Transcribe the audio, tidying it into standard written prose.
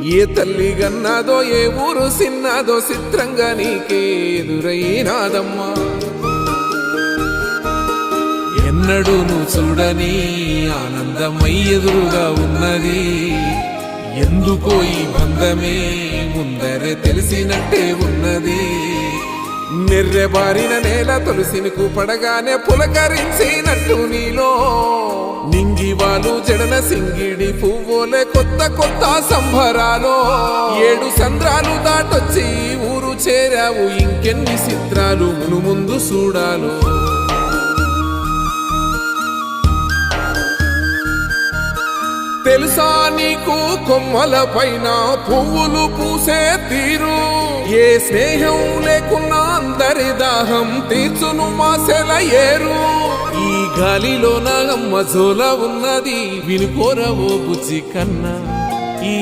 ఏ తల్లి గన్నాదో ఏ ఊరు సిన్నాదో చిత్రంగా నీకే ఎదురైనాదమ్మా. ఎన్నడూ నువ్వు చూడని ఆనందమై ఎదురుగా ఉన్నది. ఎందుకో ఈ బంధమే ముందరే తెలిసినట్టే ఉన్నది. నెర్రెబారిన నేల తులసినికు పడగానే పులకరించినట్టు నీలో నింగివాలు జడన సింగిడి పువ్వులే కొత్త కొత్త సంబరాలో. 7 సంద్రాలు దాటొచ్చి ఊరు చేరావు, ఇంకెన్ని చిత్రాలు మును ముందు చూడాలో. తెలుసా నీకు కొమ్మల పైన పువ్వులు పూసే తీరు? ఏ స్నేహం లేకున్నా అందరి దాహం తీర్చును మాసెల ఏరు. ఈ గాలిలో నా అమ్మ జోల ఉన్నది, వినుకోరవో బుజ్జి కన్నా. ఈ